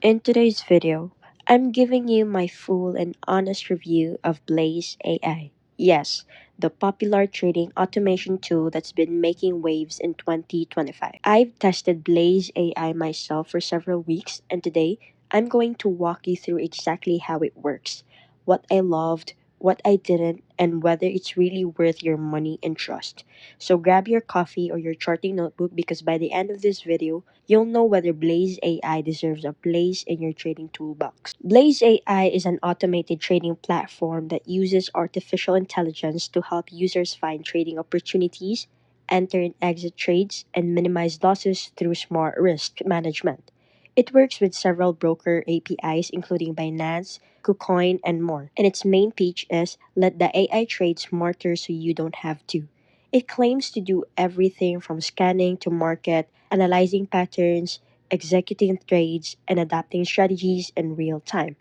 In today's video, I'm giving you my full and honest review of Blaze AI. Yes, the popular trading automation tool that's been making waves in 2025. I've tested Blaze AI myself for several weeks, and today I'm going to walk you through exactly how it works, what I loved, what I didn't, and whether it's really worth your money and trust. So grab your coffee or your charting notebook because by the end of this video, you'll know whether Blaze AI deserves a place in your trading toolbox. Blaze AI is an automated trading platform that uses artificial intelligence to help users find trading opportunities, enter and exit trades, and minimize losses through smart risk management. It works with several broker APIs, including Binance, KuCoin, and more. And its main pitch is let the AI trade smarter so you don't have to. It claims to do everything from scanning to market, analyzing patterns, executing trades, and adapting strategies in real time.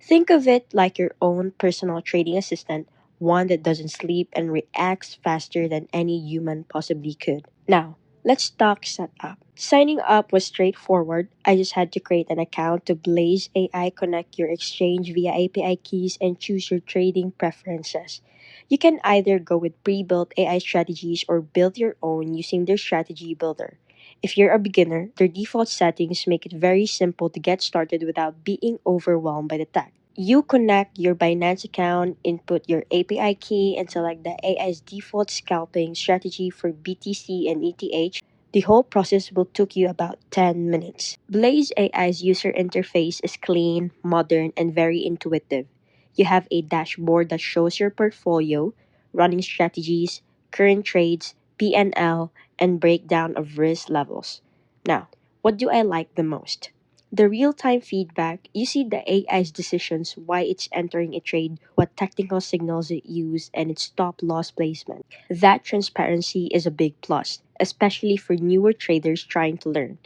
Think of it like your own personal trading assistant, one that doesn't sleep and reacts faster than any human possibly could. Now, let's talk setup. Signing up was straightforward. I just had to create an account to Blaze AI, connect your exchange via API keys, and choose your trading preferences. You can either go with pre-built AI strategies or build your own using their strategy builder. If you're a beginner, their default settings make it very simple to get started without being overwhelmed by the tech. You connect your Binance account, input your API key, and select the AI's default scalping strategy for BTC and ETH. The whole process will take you about 10 minutes. Blaze AI's user interface is clean, modern, and very intuitive. You have a dashboard that shows your portfolio, running strategies, current trades, PNL, and breakdown of risk levels. Now, what do I like the most? The real time feedback, you see the AI's decisions, why it's entering a trade, what technical signals it used, and its stop loss placement. That transparency is a big plus, especially for newer traders trying to learn.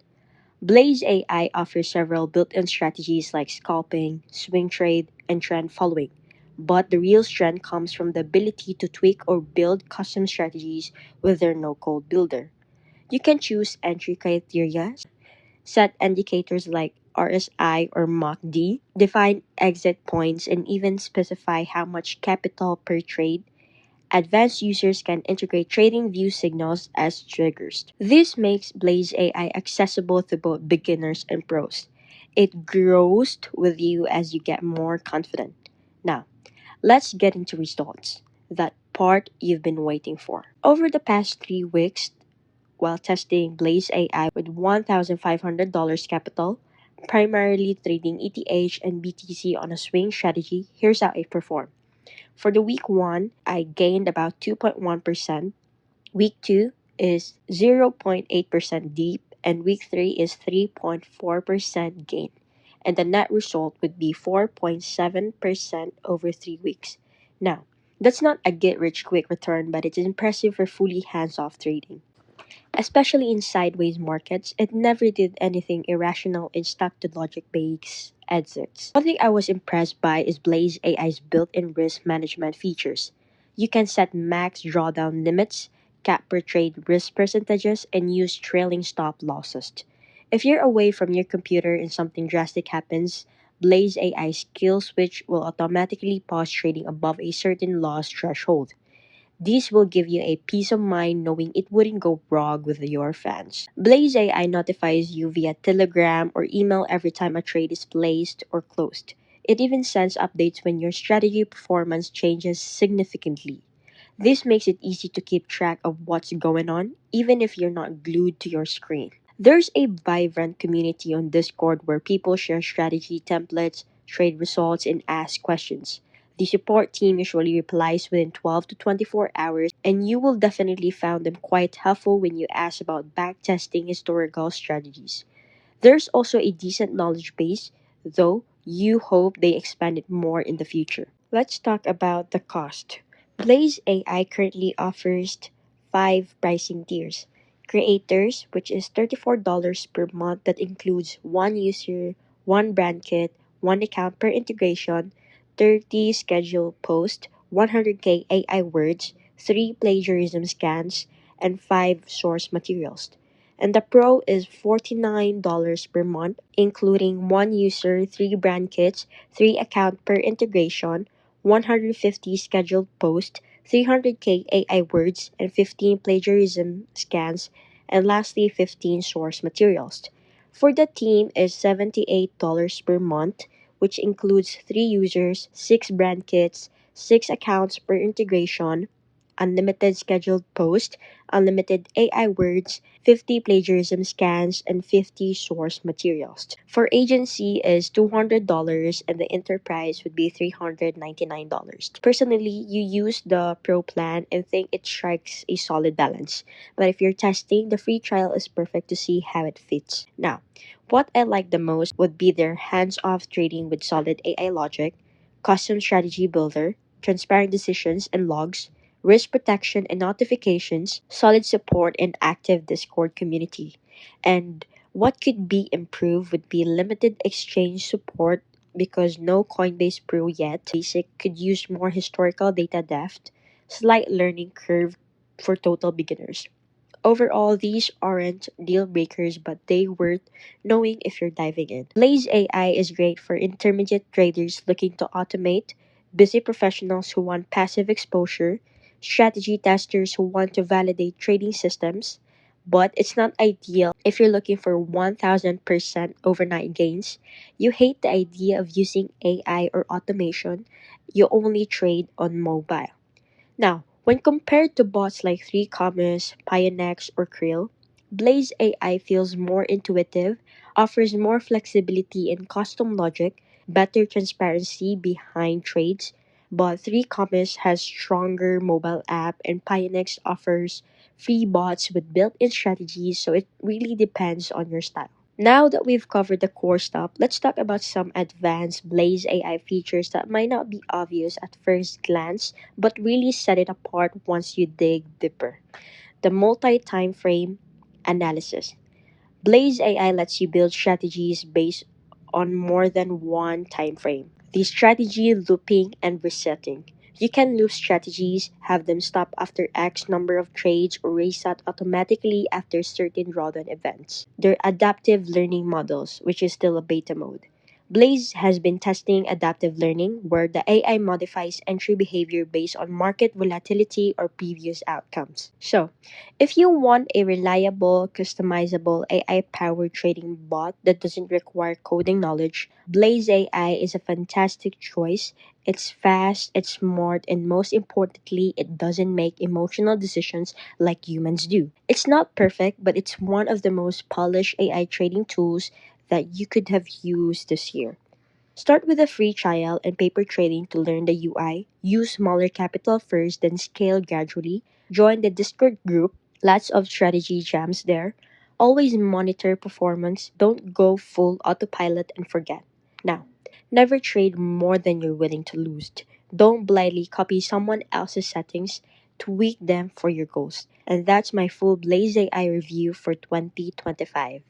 Blaze AI offers several built in strategies like scalping, swing trade, and trend following. But the real strength comes from the ability to tweak or build custom strategies with their no code builder. You can choose entry criteria, set indicators like RSI or MACD, define exit points, and even specify how much capital per trade. Advanced users can integrate trading view signals as triggers. This makes Blaze AI accessible to both beginners and pros. It grows with you as you get more confident. Now, let's get into results. That part you've been waiting for. Over the past 3 weeks, while testing Blaze AI with $1,500 capital, primarily trading ETH and BTC on a swing strategy, here's how it performed. For the week 1, I gained about 2.1%. Week 2 is 0.8% deep, and week 3 is 3.4% gain. And the net result would be 4.7% over 3 weeks. Now, that's not a get rich quick return, but it's impressive for fully hands off trading. Especially in sideways markets, it never did anything irrational in stuck to logic based exits. One thing I was impressed by is Blaze AI's built in risk management features. You can set max drawdown limits, cap per trade risk percentages, and use trailing stop losses. If you're away from your computer and something drastic happens, Blaze AI's kill switch will automatically pause trading above a certain loss threshold. This will give you a peace of mind knowing it wouldn't go wrong with your fans. Blaze AI notifies you via Telegram or email every time a trade is placed or closed. It even sends updates when your strategy performance changes significantly. This makes it easy to keep track of what's going on, even if you're not glued to your screen. There's a vibrant community on Discord where people share strategy templates, trade results, and ask questions. The support team usually replies within 12 to 24 hours, and you will definitely find them quite helpful when you ask about backtesting historical strategies. There's also a decent knowledge base, though you hope they expand it more in the future. Let's talk about the cost. Blaze AI currently offers 5 pricing tiers. Creators, which is $34 per month, that includes one user, one brand kit, one account per integration, 30 scheduled posts, 100K AI words, 3 plagiarism scans, and 5 source materials. And the Pro is $49 per month, including one user, three brand kits, three account per integration, 150 scheduled posts, 300K AI words, and 15 plagiarism scans, and lastly 15 source materials. For the team is $78 per month, which includes three users, six brand kits, six accounts per integration, unlimited scheduled posts, unlimited AI words, 50 plagiarism scans, and 50 source materials. For agency is $200 and the enterprise would be $399. Personally, you use the pro plan and think it strikes a solid balance. But if you're testing, the free trial is perfect to see how it fits. Now, what I like the most would be their hands-off trading with solid AI logic, custom strategy builder, transparent decisions and logs, risk protection and notifications, solid support and active Discord community. And what could be improved would be limited exchange support because no Coinbase Pro yet. Basic could use more historical data depth, slight learning curve for total beginners. Overall, these aren't deal breakers, but they worth knowing if you're diving in. Blaze AI is great for intermediate traders looking to automate, busy professionals who want passive exposure, strategy testers who want to validate trading systems, but it's not ideal if you're looking for 1000% overnight gains. You hate the idea of using AI or automation, you only trade on mobile. Now, when compared to bots like 3Commas, Pionex, or Krill, Blaze AI feels more intuitive, offers more flexibility and custom logic, better transparency behind trades, but 3Commas has stronger mobile app and Pionex offers free bots with built-in strategies, so it really depends on your style. Now that we've covered the core stuff, let's talk about some advanced Blaze AI features that might not be obvious at first glance, but really set it apart once you dig deeper. The multi-time frame analysis. Blaze AI lets you build strategies based on more than one time frame. The strategy looping and resetting. You can loop strategies, have them stop after X number of trades, or reset automatically after certain drawdown events. They're adaptive learning models, which is still a beta mode. Blaze has been testing adaptive learning, where the AI modifies entry behavior based on market volatility or previous outcomes. So, if you want a reliable, customizable AI powered trading bot that doesn't require coding knowledge, Blaze AI is a fantastic choice. It's fast, it's smart, and most importantly, it doesn't make emotional decisions like humans do. It's not perfect, but it's one of the most polished AI trading tools that you could have used this year. Start with a free trial and paper trading to learn the UI. Use smaller capital first, then scale gradually. Join the Discord group. Lots of strategy jams there. Always monitor performance. Don't go full autopilot and forget. Now, never trade more than you're willing to lose. Don't blindly copy someone else's settings. Tweak them for your goals. And that's my full Blaze AI review for 2025.